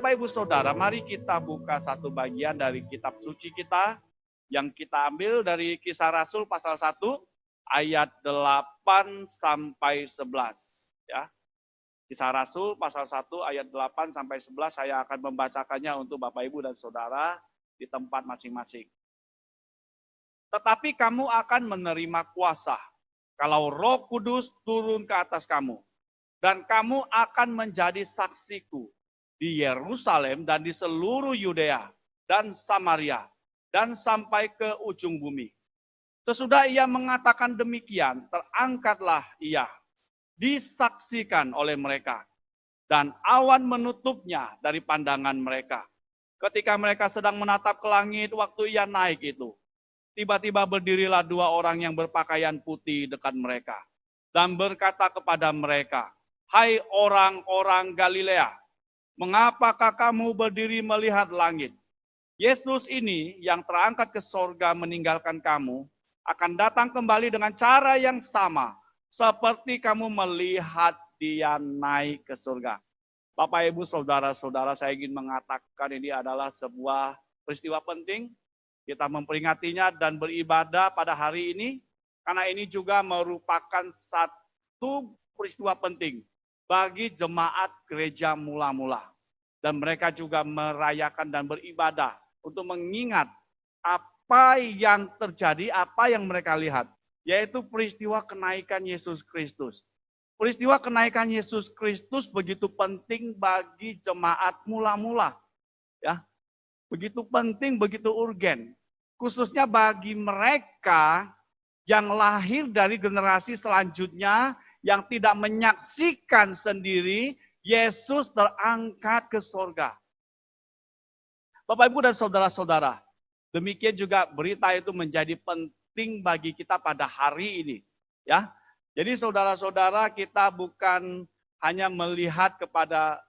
Bapak Ibu Saudara, mari kita buka satu bagian dari kitab suci kita yang kita ambil dari Kisah Rasul pasal 1 ayat 8 sampai 11 ya. Kisah Rasul pasal 1 ayat 8 sampai 11 saya akan membacakannya untuk Bapak Ibu dan Saudara di tempat masing-masing. Tetapi kamu akan menerima kuasa kalau Roh Kudus turun ke atas kamu, dan kamu akan menjadi saksiku di Yerusalem dan di seluruh Yudea dan Samaria dan sampai ke ujung bumi. Sesudah ia mengatakan demikian, terangkatlah ia, disaksikan oleh mereka, dan awan menutupnya dari pandangan mereka. Ketika mereka sedang menatap ke langit waktu ia naik itu, tiba-tiba berdirilah dua orang yang berpakaian putih dekat mereka dan berkata kepada mereka, "Hai orang-orang Galilea, mengapakah kamu berdiri melihat langit? Yesus ini yang terangkat ke sorga meninggalkan kamu, akan datang kembali dengan cara yang sama, seperti kamu melihat dia naik ke surga." Bapak, Ibu, Saudara-saudara, saya ingin mengatakan ini adalah sebuah peristiwa penting. Kita memperingatinya dan beribadah pada hari ini, karena ini juga merupakan satu peristiwa penting bagi jemaat gereja mula-mula. Dan mereka juga merayakan dan beribadah untuk mengingat apa yang terjadi, apa yang mereka lihat, yaitu peristiwa kenaikan Yesus Kristus. Peristiwa kenaikan Yesus Kristus begitu penting bagi jemaat mula-mula, ya, begitu penting, begitu urgen, khususnya bagi mereka yang lahir dari generasi selanjutnya yang tidak menyaksikan sendiri Yesus terangkat ke sorga. Bapak, Ibu, dan saudara-saudara, demikian juga berita itu menjadi penting bagi kita pada hari ini, ya. Jadi saudara-saudara, kita bukan hanya melihat kepada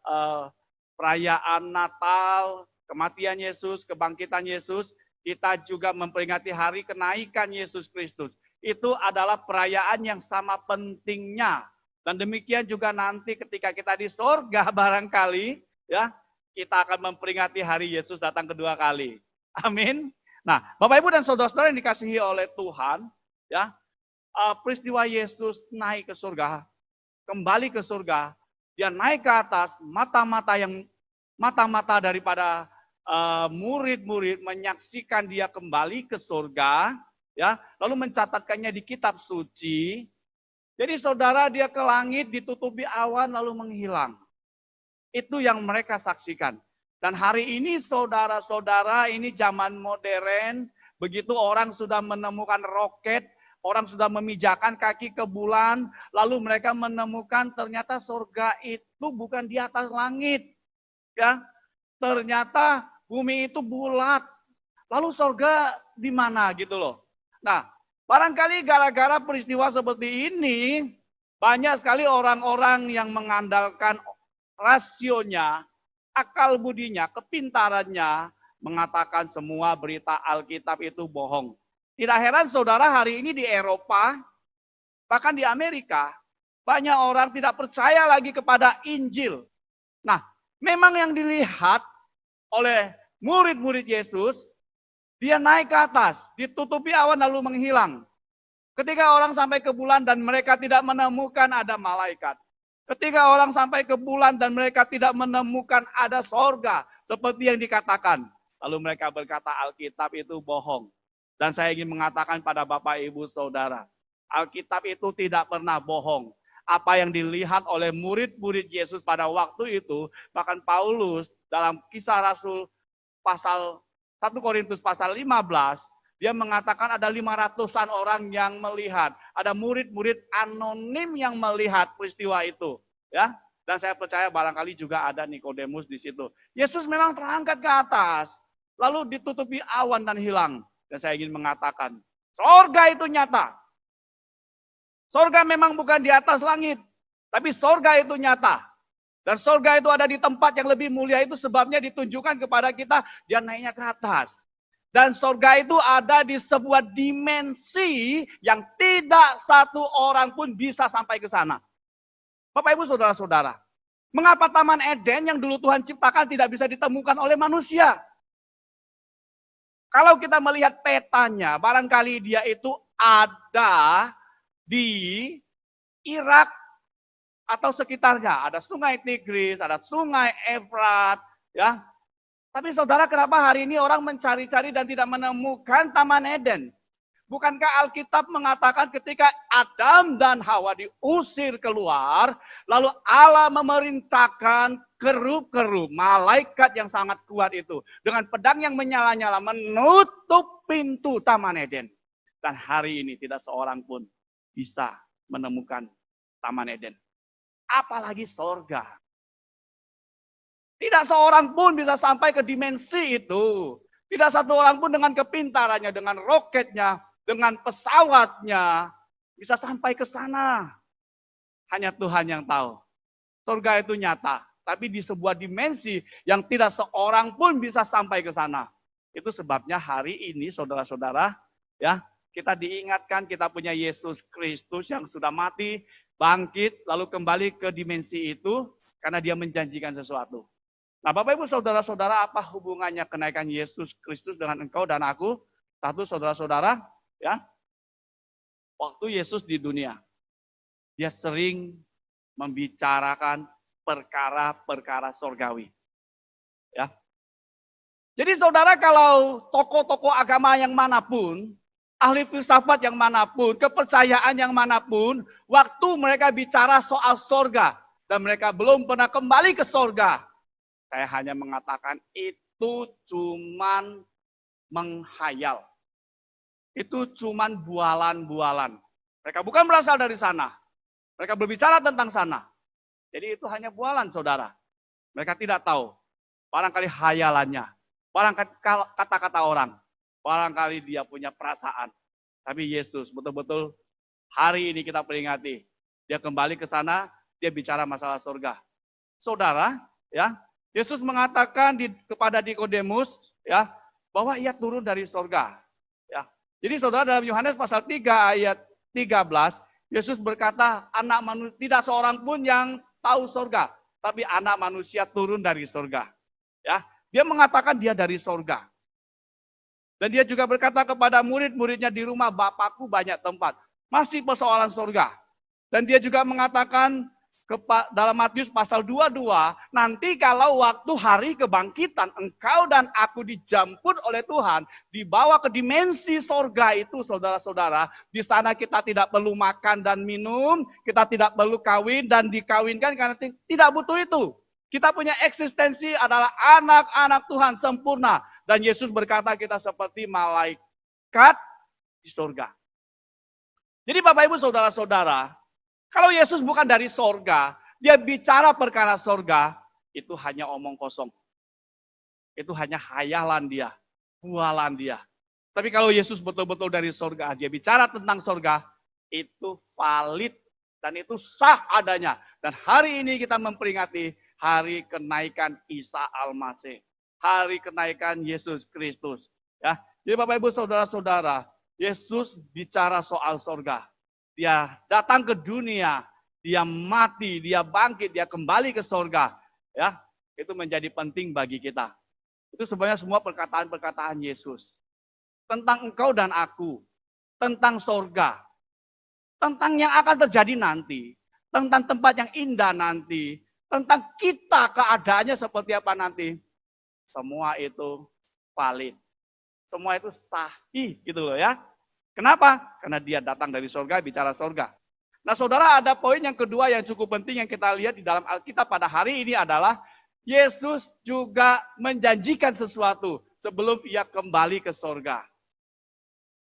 perayaan Natal, kematian Yesus, kebangkitan Yesus, kita juga memperingati hari kenaikan Yesus Kristus. Itu adalah perayaan yang sama pentingnya. Dan demikian juga nanti ketika kita di sorga barangkali, ya, kita akan memperingati hari Yesus datang kedua kali. Amin. Nah, Bapak, Ibu, dan saudara-saudara yang dikasihi oleh Tuhan, ya, peristiwa Yesus naik ke surga, kembali ke surga, dia naik ke atas, mata-mata daripada murid-murid menyaksikan dia kembali ke surga, ya, lalu mencatatkannya di kitab suci. Jadi saudara, dia ke langit ditutupi awan lalu menghilang. Itu yang mereka saksikan. Dan hari ini saudara-saudara, ini zaman modern, begitu orang sudah menemukan roket, orang sudah memijakan kaki ke bulan, lalu mereka menemukan ternyata surga itu bukan di atas langit. Ya, ternyata bumi itu bulat. Lalu surga di mana gitu loh. Nah, barangkali gara-gara peristiwa seperti ini, banyak sekali orang-orang yang mengandalkan rasionya, akal budinya, kepintarannya, mengatakan semua berita Alkitab itu bohong. Tidak heran saudara, hari ini di Eropa, bahkan di Amerika, banyak orang tidak percaya lagi kepada Injil. Nah, memang yang dilihat oleh murid-murid Yesus, dia naik ke atas, ditutupi awan lalu menghilang. Ketika orang sampai ke bulan dan mereka tidak menemukan ada malaikat. Ketika orang sampai ke bulan dan mereka tidak menemukan ada sorga, seperti yang dikatakan. Lalu mereka berkata Alkitab itu bohong. Dan saya ingin mengatakan pada Bapak, Ibu, Saudara, Alkitab itu tidak pernah bohong. Apa yang dilihat oleh murid-murid Yesus pada waktu itu, bahkan Paulus dalam Kisah Rasul pasal 1 Korintus pasal 15, dia mengatakan ada 500-an orang yang melihat. Ada murid-murid anonim yang melihat peristiwa itu, ya. Dan saya percaya barangkali juga ada Nikodemus di situ. Yesus memang terangkat ke atas, lalu ditutupi awan dan hilang. Dan saya ingin mengatakan, sorga itu nyata. Sorga memang bukan di atas langit, tapi sorga itu nyata. Dan sorga itu ada di tempat yang lebih mulia, itu sebabnya ditunjukkan kepada kita, dia naiknya ke atas. Dan sorga itu ada di sebuah dimensi yang tidak satu orang pun bisa sampai ke sana. Bapak, Ibu, saudara-saudara, Mengapa Taman Eden yang dulu Tuhan ciptakan tidak bisa ditemukan oleh manusia? Kalau kita melihat petanya, barangkali dia itu ada di Irak atau sekitarnya. Ada sungai Tigris, ada sungai Efrat, ya. Tapi saudara, kenapa hari ini orang mencari-cari dan tidak menemukan Taman Eden? Bukankah Alkitab mengatakan ketika Adam dan Hawa diusir keluar, lalu Allah memerintahkan kerup-kerup, malaikat yang sangat kuat itu, dengan pedang yang menyala-nyala menutup pintu Taman Eden. Dan hari ini tidak seorang pun bisa menemukan Taman Eden. Apalagi sorga. Tidak seorang pun bisa sampai ke dimensi itu. Tidak satu orang pun dengan kepintarannya, dengan roketnya, dengan pesawatnya, bisa sampai ke sana. Hanya Tuhan yang tahu. Surga itu nyata, tapi di sebuah dimensi yang tidak seorang pun bisa sampai ke sana. Itu sebabnya hari ini saudara-saudara, ya, kita diingatkan kita punya Yesus Kristus yang sudah mati, bangkit, lalu kembali ke dimensi itu karena dia menjanjikan sesuatu. Nah, Bapak Ibu saudara-saudara, apa hubungannya kenaikan Yesus Kristus dengan engkau dan aku? Satu, saudara-saudara, ya, waktu Yesus di dunia, dia sering membicarakan perkara-perkara sorgawi. Ya. Jadi saudara, kalau tokoh-tokoh agama yang manapun, ahli filsafat yang manapun, kepercayaan yang manapun, waktu mereka bicara soal sorga, dan mereka belum pernah kembali ke sorga, saya hanya mengatakan itu cuman menghayal. Itu cuman bualan-bualan. Mereka bukan berasal dari sana. Mereka berbicara tentang sana. Jadi itu hanya bualan, saudara. Mereka tidak tahu. Barangkali hayalannya. Barangkali kata-kata orang. Barangkali dia punya perasaan. Tapi Yesus betul-betul hari ini kita peringati. Dia kembali ke sana, dia bicara masalah surga. Saudara, ya, Yesus mengatakan kepada Nikodemus, ya, bahwa ia turun dari surga. Ya. Jadi saudara, dalam Yohanes pasal 3 ayat 13, Yesus berkata, anak manusia tidak seorang pun yang tahu surga, tapi anak manusia turun dari surga. Ya, dia mengatakan dia dari surga. Dan dia juga berkata kepada murid-muridnya, di rumah Bapakku banyak tempat. Masih persoalan surga. Dan dia juga mengatakan dalam Matius pasal 22, nanti kalau waktu hari kebangkitan, engkau dan aku dijemput oleh Tuhan, dibawa ke dimensi sorga itu, saudara-saudara. Di sana kita tidak perlu makan dan minum, kita tidak perlu kawin dan dikawinkan karena tidak butuh itu. Kita punya eksistensi adalah anak-anak Tuhan sempurna. Dan Yesus berkata kita seperti malaikat di sorga. Jadi Bapak Ibu saudara-saudara, kalau Yesus bukan dari sorga, dia bicara perkara sorga, itu hanya omong kosong. Itu hanya hayalan dia, bualan dia. Tapi kalau Yesus betul-betul dari sorga, dia bicara tentang sorga, itu valid dan itu sah adanya. Dan hari ini kita memperingati hari kenaikan Isa Al-Masih. Hari kenaikan Yesus Kristus. Ya, jadi Bapak Ibu saudara-saudara, Yesus bicara soal sorga. Dia datang ke dunia, dia mati, dia bangkit, dia kembali ke sorga. Ya, itu menjadi penting bagi kita. Itu sebenarnya semua perkataan-perkataan Yesus. Tentang engkau dan aku, tentang sorga, tentang yang akan terjadi nanti, tentang tempat yang indah nanti, tentang kita keadaannya seperti apa nanti. Semua itu valid. Semua itu sahih gitu loh ya. Kenapa? Karena dia datang dari sorga, bicara sorga. Nah saudara, ada poin yang kedua yang cukup penting yang kita lihat di dalam Alkitab pada hari ini adalah Yesus juga menjanjikan sesuatu sebelum ia kembali ke sorga.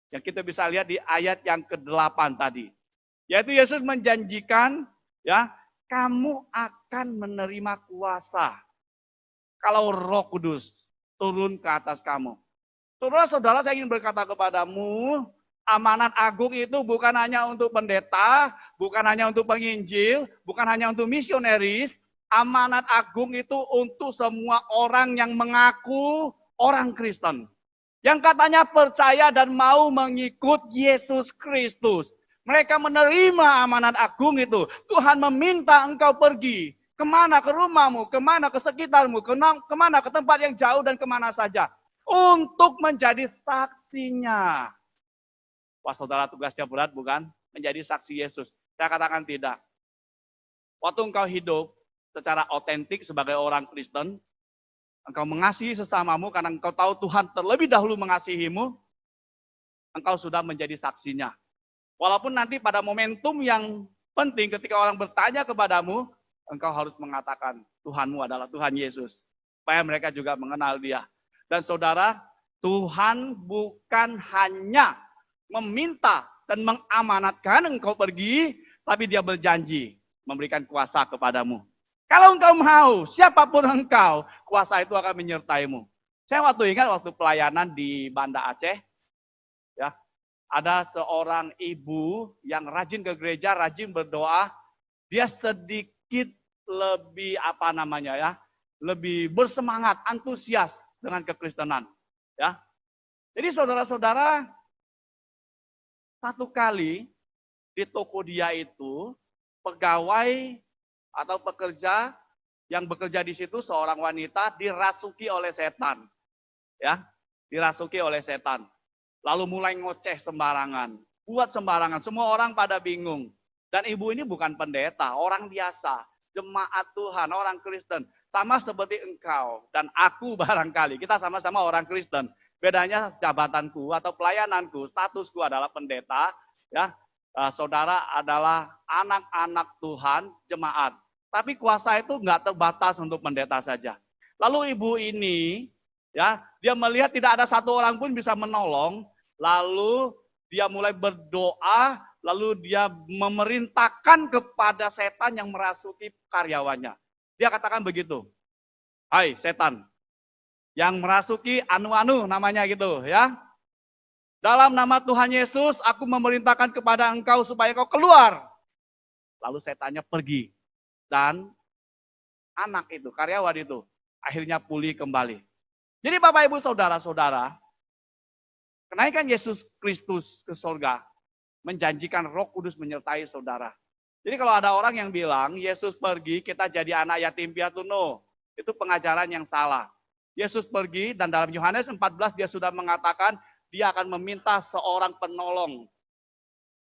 Yang kita bisa lihat di ayat yang ke-8 tadi. Yaitu Yesus menjanjikan, ya, kamu akan menerima kuasa kalau Roh Kudus turun ke atas kamu. Saudara-saudara, saya ingin berkata kepadamu, amanat agung itu bukan hanya untuk pendeta, bukan hanya untuk penginjil, bukan hanya untuk misionaris. Amanat agung itu untuk semua orang yang mengaku orang Kristen. Yang katanya percaya dan mau mengikut Yesus Kristus. Mereka menerima amanat agung itu. Tuhan meminta engkau pergi Kemana? Ke rumahmu, kemana? Ke sekitarmu, kemana? Ke tempat yang jauh dan kemana saja. Untuk menjadi saksinya. Wah saudara, tugasnya berat bukan? Menjadi saksi Yesus. Saya katakan tidak. Waktu engkau hidup secara otentik sebagai orang Kristen, engkau mengasihi sesamamu karena engkau tahu Tuhan terlebih dahulu mengasihimu, engkau sudah menjadi saksinya. Walaupun nanti pada momentum yang penting ketika orang bertanya kepadamu, engkau harus mengatakan Tuhanmu adalah Tuhan Yesus. Supaya mereka juga mengenal Dia. Dan saudara, Tuhan bukan hanya meminta dan mengamanatkan engkau pergi, tapi Dia berjanji memberikan kuasa kepadamu. Kalau engkau mau, siapapun engkau, kuasa itu akan menyertaimu. Saya ingat waktu pelayanan di Banda Aceh, ya, ada seorang ibu yang rajin ke gereja, rajin berdoa, dia sedikit lebih lebih bersemangat, antusias dengan kekristenan, ya. Jadi saudara-saudara, satu kali di toko dia itu pegawai atau pekerja yang bekerja di situ seorang wanita dirasuki oleh setan, ya, dirasuki oleh setan. Lalu mulai ngoceh sembarangan, buat sembarangan. Semua orang pada bingung. Dan ibu ini bukan pendeta, orang biasa, jemaat Tuhan, orang Kristen, sama seperti engkau dan aku barangkali. Kita sama-sama orang Kristen. Bedanya jabatanku atau pelayananku, statusku adalah pendeta, ya. Saudara adalah anak-anak Tuhan, jemaat. Tapi kuasa itu nggak terbatas untuk pendeta saja. Lalu ibu ini, ya, dia melihat tidak ada satu orang pun bisa menolong, lalu dia mulai berdoa, lalu dia memerintahkan kepada setan yang merasuki karyawannya. Dia katakan begitu, hai setan, yang merasuki anu-anu namanya gitu, ya. Dalam nama Tuhan Yesus, aku memerintahkan kepada engkau supaya kau keluar. Lalu setannya pergi. Dan anak itu, karyawan itu, akhirnya pulih kembali. Jadi Bapak Ibu Saudara-saudara, kenaikan Yesus Kristus ke surga menjanjikan Roh Kudus menyertai saudara. Jadi kalau ada orang yang bilang Yesus pergi kita jadi anak yatim piatu, no, itu pengajaran yang salah. Yesus pergi dan dalam Yohanes 14 dia sudah mengatakan dia akan meminta seorang penolong,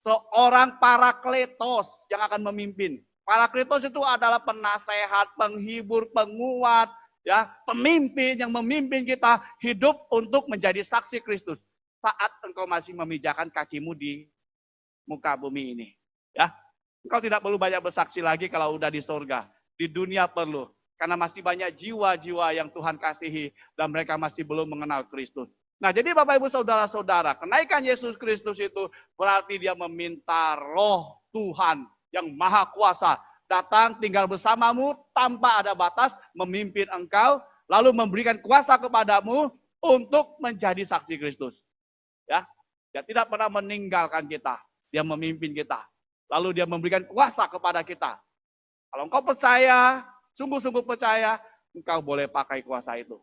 seorang parakletos yang akan memimpin. Parakletos itu adalah penasehat, penghibur, penguat, ya, pemimpin yang memimpin kita hidup untuk menjadi saksi Kristus saat engkau masih memijakan kakimu di muka bumi ini, ya. Engkau tidak perlu banyak bersaksi lagi kalau udah di surga. Di dunia perlu, karena masih banyak jiwa-jiwa yang Tuhan kasihi dan mereka masih belum mengenal Kristus. Nah, jadi Bapak Ibu Saudara-saudara, kenaikan Yesus Kristus itu berarti dia meminta Roh Tuhan yang Maha Kuasa datang tinggal bersamamu tanpa ada batas, memimpin engkau, lalu memberikan kuasa kepadamu untuk menjadi saksi Kristus. Ya, dia tidak pernah meninggalkan kita, dia memimpin kita, lalu dia memberikan kuasa kepada kita. Kalau engkau percaya, sungguh-sungguh percaya, engkau boleh pakai kuasa itu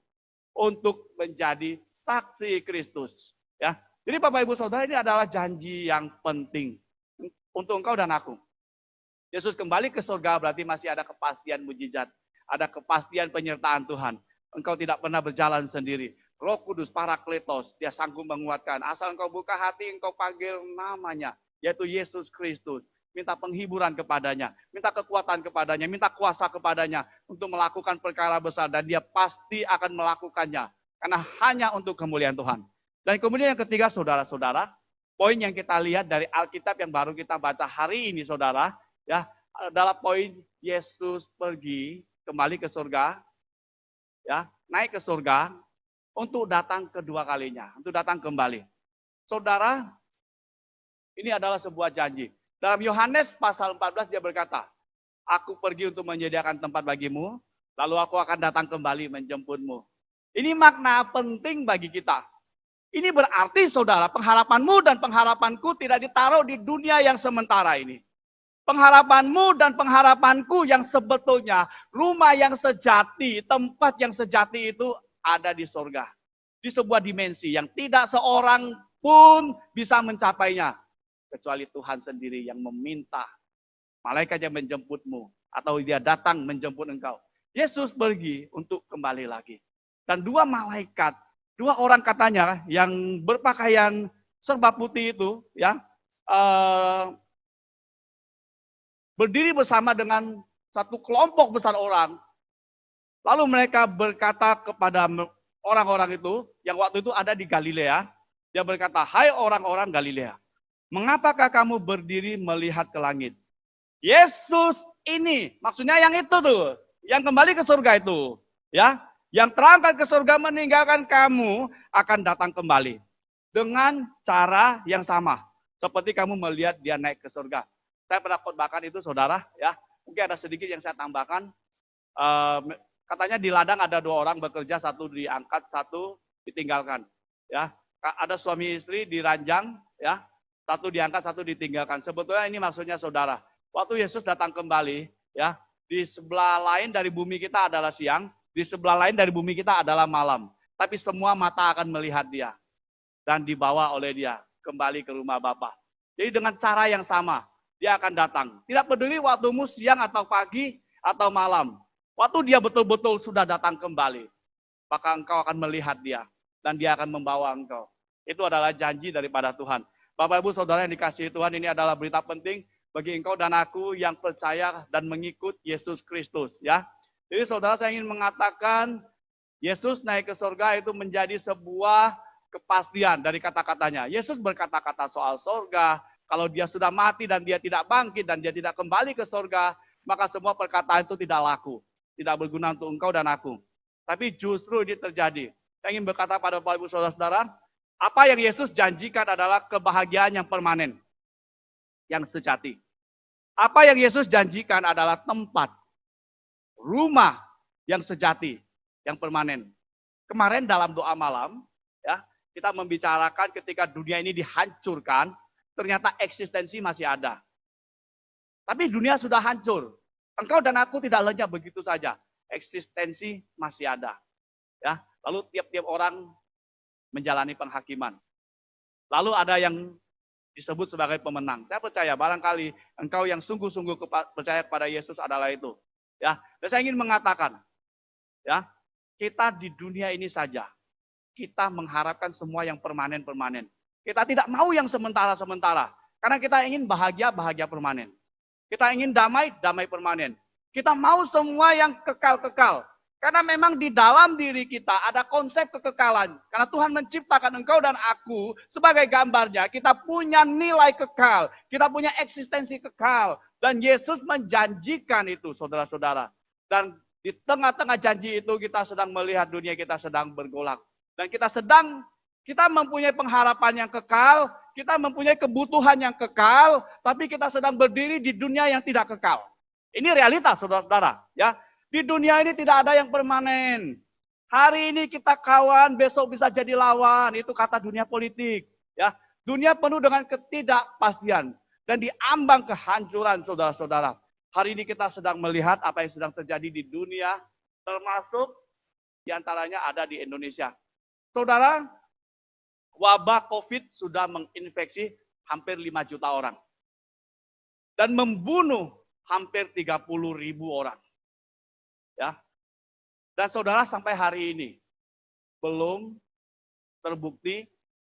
untuk menjadi saksi Kristus. Ya, jadi Bapak Ibu Saudara, ini adalah janji yang penting untuk engkau dan aku. Yesus kembali ke surga berarti masih ada kepastian mujizat, ada kepastian penyertaan Tuhan. Engkau tidak pernah berjalan sendiri. Roh Kudus, Parakletos, dia sanggup menguatkan. Asal engkau buka hati, engkau panggil namanya, yaitu Yesus Kristus. Minta penghiburan kepadanya, minta kekuatan kepadanya, minta kuasa kepadanya untuk melakukan perkara besar. Dan dia pasti akan melakukannya. Karena hanya untuk kemuliaan Tuhan. Dan kemudian yang ketiga, saudara-saudara, poin yang kita lihat dari Alkitab yang baru kita baca hari ini, saudara, ya, adalah poin Yesus pergi kembali ke surga, ya, naik ke surga untuk datang kedua kalinya, untuk datang kembali. Saudara, ini adalah sebuah janji. Dalam Yohanes pasal 14 dia berkata, aku pergi untuk menyediakan tempat bagimu, lalu aku akan datang kembali menjemputmu. Ini makna penting bagi kita. Ini berarti saudara, pengharapanmu dan pengharapanku tidak ditaruh di dunia yang sementara ini. Pengharapanmu dan pengharapanku yang sebetulnya rumah yang sejati, tempat yang sejati itu ada di surga. Di sebuah dimensi yang tidak seorang pun bisa mencapainya. Kecuali Tuhan sendiri yang meminta malaikatnya menjemputmu atau dia datang menjemput engkau. Yesus pergi untuk kembali lagi. Dan dua malaikat, dua orang katanya yang berpakaian serba putih itu, ya, berdiri bersama dengan satu kelompok besar orang. Lalu mereka berkata kepada orang-orang itu, yang waktu itu ada di Galilea, dia berkata, "Hai orang-orang Galilea, mengapakah kamu berdiri melihat ke langit? Yesus ini," maksudnya yang itu tuh, yang kembali ke surga itu, ya, yang terangkat ke surga meninggalkan kamu akan datang kembali dengan cara yang sama seperti kamu melihat dia naik ke surga. Saya pernah khotbahkan itu, saudara, ya. Mungkin ada sedikit yang saya tambahkan. Katanya di ladang ada dua orang bekerja, satu diangkat, satu ditinggalkan. Ya, ada suami istri di ranjang, ya, satu diangkat, satu ditinggalkan. Sebetulnya ini maksudnya, saudara, waktu Yesus datang kembali, ya, di sebelah lain dari bumi kita adalah siang, di sebelah lain dari bumi kita adalah malam. Tapi semua mata akan melihat dia dan dibawa oleh dia kembali ke rumah Bapa. Jadi dengan cara yang sama, dia akan datang. Tidak peduli waktumu siang atau pagi atau malam. Waktu dia betul-betul sudah datang kembali, maka engkau akan melihat dia dan dia akan membawa engkau. Itu adalah janji daripada Tuhan. Bapak Ibu Saudara yang dikasihi Tuhan, ini adalah berita penting bagi engkau dan aku yang percaya dan mengikut Yesus Kristus, ya. Jadi saudara, saya ingin mengatakan Yesus naik ke surga itu menjadi sebuah kepastian dari kata-katanya. Yesus berkata-kata soal surga, kalau dia sudah mati dan dia tidak bangkit dan dia tidak kembali ke surga, maka semua perkataan itu tidak laku, tidak berguna untuk engkau dan aku. Tapi justru ini terjadi. Saya ingin berkata pada Bapak Ibu Saudara-saudara, apa yang Yesus janjikan adalah kebahagiaan yang permanen, yang sejati. Apa yang Yesus janjikan adalah tempat, rumah yang sejati, yang permanen. Kemarin dalam doa malam, ya, kita membicarakan ketika dunia ini dihancurkan, ternyata eksistensi masih ada. Tapi dunia sudah hancur. Engkau dan aku tidak lenyap begitu saja. Eksistensi masih ada. Ya, lalu tiap-tiap orang menjalani penghakiman. Lalu ada yang disebut sebagai pemenang. Saya percaya barangkali engkau yang sungguh-sungguh percaya kepada Yesus adalah itu. Ya, dan saya ingin mengatakan, ya, kita di dunia ini saja, kita mengharapkan semua yang permanen-permanen. Kita tidak mau yang sementara-sementara. Karena kita ingin bahagia permanen. Kita ingin damai permanen. Kita mau semua yang kekal-kekal. Karena memang di dalam diri kita ada konsep kekekalan. Karena Tuhan menciptakan engkau dan aku sebagai gambarnya. Kita punya nilai kekal. Kita punya eksistensi kekal. Dan Yesus menjanjikan itu, saudara-saudara. Dan di tengah-tengah janji itu kita sedang melihat dunia kita sedang bergolak. Dan kita mempunyai pengharapan yang kekal. Kita mempunyai kebutuhan yang kekal. Tapi kita sedang berdiri di dunia yang tidak kekal. Ini realitas, saudara-saudara. Ya. Di dunia ini tidak ada yang permanen. Hari ini kita kawan, besok bisa jadi lawan. Itu kata dunia politik. Ya, dunia penuh dengan ketidakpastian dan diambang kehancuran, saudara-saudara. Hari ini kita sedang melihat apa yang sedang terjadi di dunia, termasuk diantaranya ada di Indonesia. Saudara, wabah COVID sudah menginfeksi hampir 5 juta orang dan membunuh hampir 30.000 orang. Ya. Dan saudara, sampai hari ini belum terbukti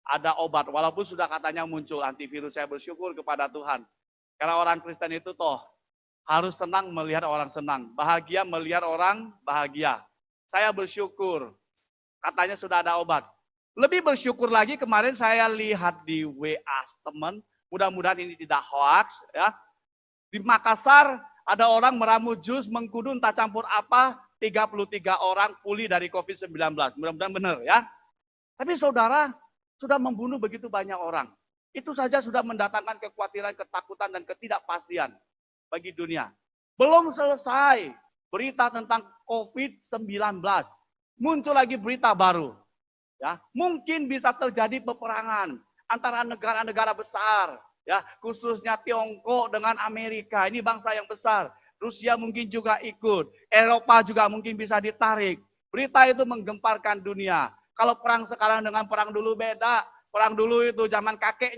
ada obat. Walaupun sudah katanya muncul antivirus, saya bersyukur kepada Tuhan. Karena orang Kristen itu toh harus senang melihat orang senang, bahagia melihat orang bahagia. Saya bersyukur, katanya sudah ada obat. Lebih bersyukur lagi kemarin saya lihat di WA teman, mudah-mudahan ini tidak hoax, ya. Di Makassar ada orang meramu jus mengkudu entah campur apa, 33 orang pulih dari COVID-19. Mudah-mudahan benar, ya. Tapi saudara, sudah membunuh begitu banyak orang. Itu saja sudah mendatangkan kekhawatiran, ketakutan, dan ketidakpastian bagi dunia. Belum selesai berita tentang COVID-19. Muncul lagi berita baru. Ya, mungkin bisa terjadi peperangan antara negara-negara besar. Ya, khususnya Tiongkok dengan Amerika, ini bangsa yang besar. Rusia mungkin juga ikut, Eropa juga mungkin bisa ditarik. Berita itu menggemparkan dunia. Kalau perang sekarang dengan perang dulu beda. Perang dulu itu zaman kakek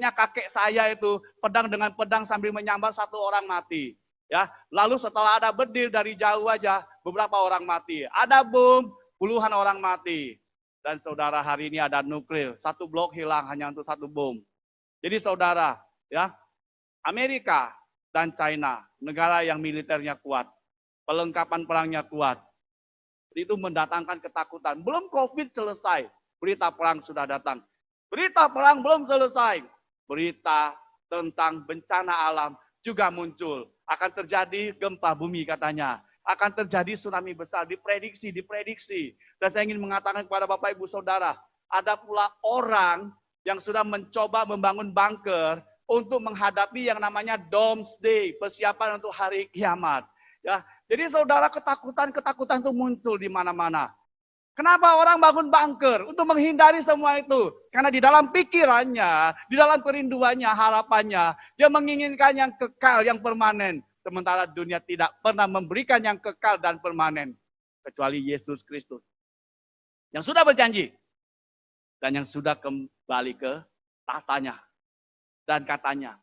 saya itu pedang dengan pedang sambil menyambar satu orang mati. Ya, lalu setelah ada bedil dari jauh aja, beberapa orang mati. Ada bom, puluhan orang mati. Dan saudara, hari ini ada nuklir, satu blok hilang hanya untuk satu bom. Jadi saudara, ya, Amerika dan China, negara yang militernya kuat, pelengkapan perangnya kuat, itu mendatangkan ketakutan. Belum COVID selesai, berita perang sudah datang. Berita perang belum selesai, berita tentang bencana alam juga muncul. Akan terjadi gempa bumi katanya. Akan terjadi tsunami besar, diprediksi. Dan saya ingin mengatakan kepada Bapak Ibu Saudara, ada pula orang yang sudah mencoba membangun bunker untuk menghadapi yang namanya doomsday, persiapan untuk hari kiamat. Ya, jadi saudara, ketakutan itu muncul di mana-mana. Kenapa orang bangun bunker? Untuk menghindari semua itu. Karena di dalam pikirannya, di dalam kerinduannya, harapannya, dia menginginkan yang kekal, yang permanen. Sementara dunia tidak pernah memberikan yang kekal dan permanen. Kecuali Yesus Kristus. Yang sudah berjanji. Dan yang sudah kembali ke tahtanya. Dan katanya,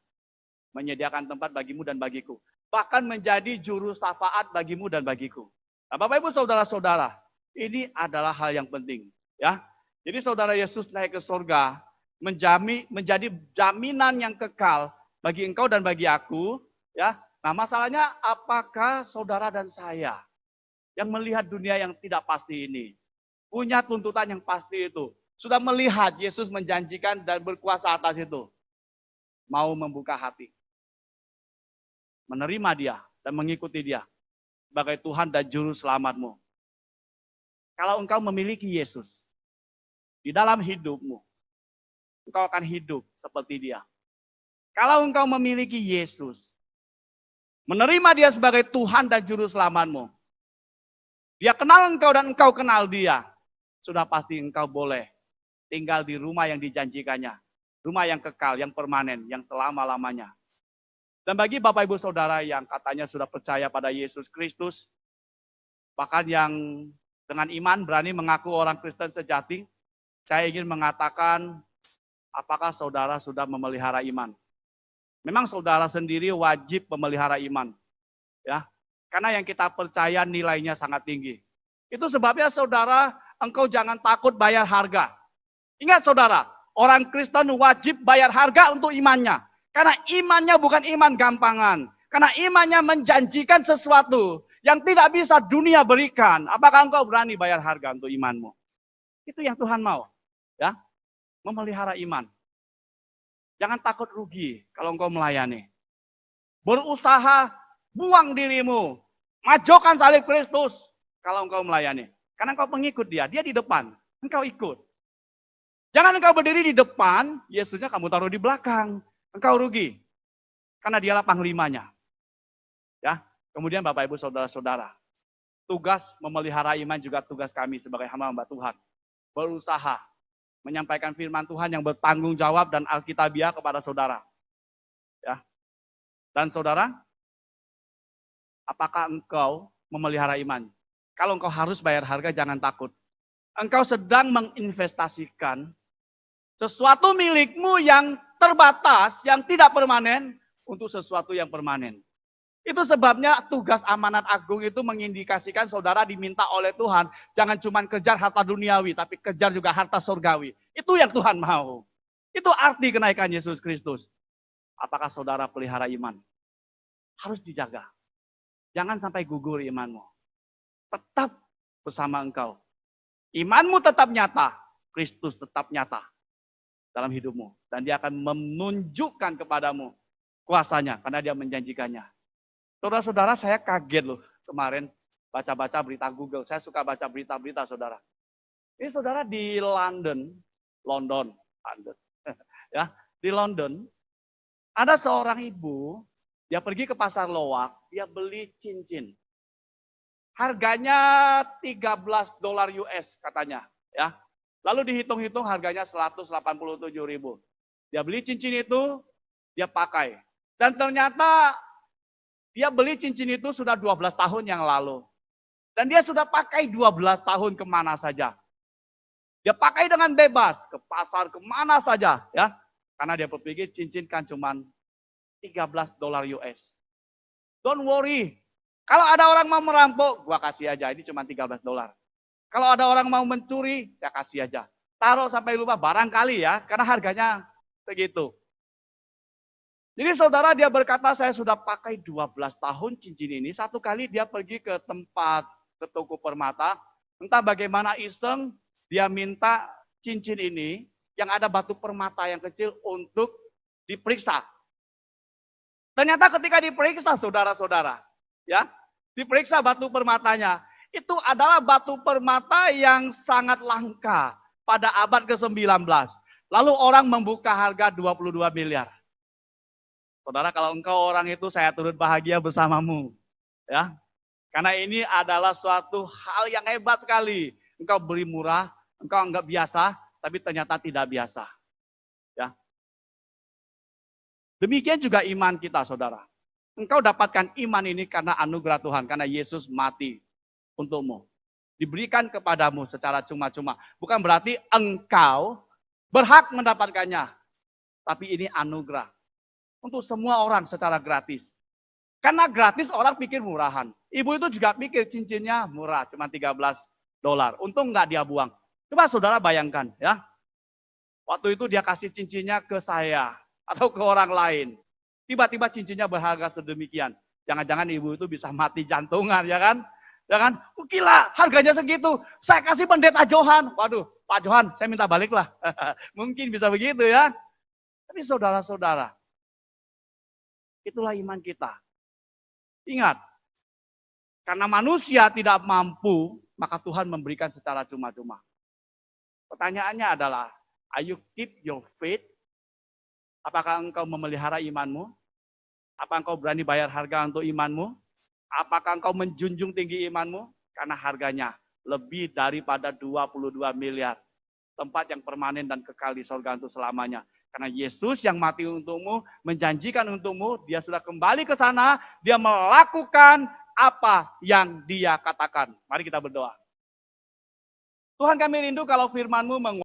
menyediakan tempat bagimu dan bagiku. Bahkan menjadi juru syafaat bagimu dan bagiku. Nah, Bapak Ibu saudara-saudara, ini adalah hal yang penting, ya. Jadi saudara, Yesus naik ke surga menjadi jaminan yang kekal bagi engkau dan bagi aku, ya. Nah, masalahnya apakah saudara dan saya yang melihat dunia yang tidak pasti ini, punya tuntutan yang pasti itu, sudah melihat Yesus menjanjikan dan berkuasa atas itu, mau membuka hati, menerima dia dan mengikuti dia sebagai Tuhan dan Juru Selamatmu. Kalau engkau memiliki Yesus di dalam hidupmu, engkau akan hidup seperti dia. Kalau engkau memiliki Yesus, menerima dia sebagai Tuhan dan Juru Selamatmu, dia kenal engkau dan engkau kenal dia, sudah pasti engkau boleh tinggal di rumah yang dijanjikannya. Rumah yang kekal, yang permanen, yang selama-lamanya. Dan bagi Bapak Ibu Saudara yang katanya sudah percaya pada Yesus Kristus, bahkan yang dengan iman berani mengaku orang Kristen sejati, saya ingin mengatakan, apakah saudara sudah memelihara iman? Memang saudara sendiri wajib memelihara iman, ya, karena yang kita percaya nilainya sangat tinggi. Itu sebabnya saudara, engkau jangan takut bayar harga. Ingat saudara, orang Kristen wajib bayar harga untuk imannya, karena imannya bukan iman gampangan, karena imannya menjanjikan sesuatu yang tidak bisa dunia berikan. Apakah engkau berani bayar harga untuk imanmu? Itu yang Tuhan mau, ya, memelihara iman. Jangan takut rugi kalau engkau melayani. Berusaha, buang dirimu, majukan salib Kristus kalau engkau melayani. Karena engkau pengikut dia, dia di depan, engkau ikut. Jangan engkau berdiri di depan, Yesusnya kamu taruh di belakang, engkau rugi. Karena dialah panglimanya. Ya. Kemudian Bapak Ibu Saudara-saudara, tugas memelihara iman juga tugas kami sebagai hamba-hamba Tuhan. Berusaha menyampaikan firman Tuhan yang bertanggung jawab dan alkitabiah kepada saudara. Ya. Dan saudara, apakah engkau memelihara iman? Kalau engkau harus bayar harga, jangan takut. Engkau sedang menginvestasikan sesuatu milikmu yang terbatas, yang tidak permanen, untuk sesuatu yang permanen. Itu sebabnya tugas amanat agung itu mengindikasikan saudara diminta oleh Tuhan, jangan cuma kejar harta duniawi, tapi kejar juga harta surgawi. Itu yang Tuhan mau. Itu arti kenaikan Yesus Kristus. Apakah saudara pelihara iman? Harus dijaga. Jangan sampai gugur imanmu. Tetap bersama engkau. Imanmu tetap nyata, Kristus tetap nyata dalam hidupmu. Dan dia akan menunjukkan kepadamu kuasanya, karena dia menjanjikannya. Saudara-saudara, saya kaget loh kemarin baca-baca berita Google. Saya suka baca berita-berita, saudara. Ini saudara di London, ya, di London, ada seorang ibu, dia pergi ke pasar Lowak, dia beli cincin. Harganya $13 US katanya, ya. Lalu dihitung-hitung harganya 187.000. Dia beli cincin itu, dia pakai. Dan ternyata dia beli cincin itu sudah 12 tahun yang lalu. Dan dia sudah pakai 12 tahun kemana saja. Dia pakai dengan bebas, ke pasar kemana saja, ya. Karena dia berpikir cincin kan cuma $13 US. Don't worry. Kalau ada orang mau merampok, gua kasih aja. Ini cuma $13. Kalau ada orang mau mencuri, ya kasih aja. Taruh sampai lupa, barangkali ya, karena harganya begitu. Jadi saudara, dia berkata, saya sudah pakai 12 tahun cincin ini. Satu kali dia pergi ke toko permata, entah bagaimana iseng, dia minta cincin ini, yang ada batu permata yang kecil untuk diperiksa. Ternyata ketika diperiksa, saudara-saudara, ya, diperiksa batu permatanya, itu adalah batu permata yang sangat langka pada abad ke-19. Lalu orang membuka harga 22 miliar. Saudara, kalau engkau orang itu, saya turut bahagia bersamamu. Ya, karena ini adalah suatu hal yang hebat sekali. Engkau beli murah, engkau anggap biasa, tapi ternyata tidak biasa. Ya. Demikian juga iman kita, saudara. Engkau dapatkan iman ini karena anugerah Tuhan, karena Yesus mati untukmu. Diberikan kepadamu secara cuma-cuma. Bukan berarti engkau berhak mendapatkannya. Tapi ini anugerah. Untuk semua orang secara gratis. Karena gratis orang pikir murahan. Ibu itu juga pikir cincinnya murah, cuma $13. Untung nggak dia buang. Coba saudara bayangkan ya. Waktu itu dia kasih cincinnya ke saya atau ke orang lain. Tiba-tiba cincinnya berharga sedemikian. Jangan-jangan ibu itu bisa mati jantungan, ya kan? Ya kan? Gila, harganya segitu. Saya kasih pendeta Johan. Waduh, Pak Johan, saya minta balik lah. Mungkin bisa begitu ya. Tapi saudara-saudara, itulah iman kita. Ingat, karena manusia tidak mampu, maka Tuhan memberikan secara cuma-cuma. Pertanyaannya adalah, are you keep your faith? Apakah engkau memelihara imanmu? Apakah engkau berani bayar harga untuk imanmu? Apakah engkau menjunjung tinggi imanmu? Karena harganya lebih daripada 22 miliar. Tempat yang permanen dan kekal di surga untuk selamanya. Karena Yesus yang mati untukmu, menjanjikan untukmu, dia sudah kembali ke sana, dia melakukan apa yang dia katakan. Mari kita berdoa. Tuhan, kami rindu kalau firman-Mu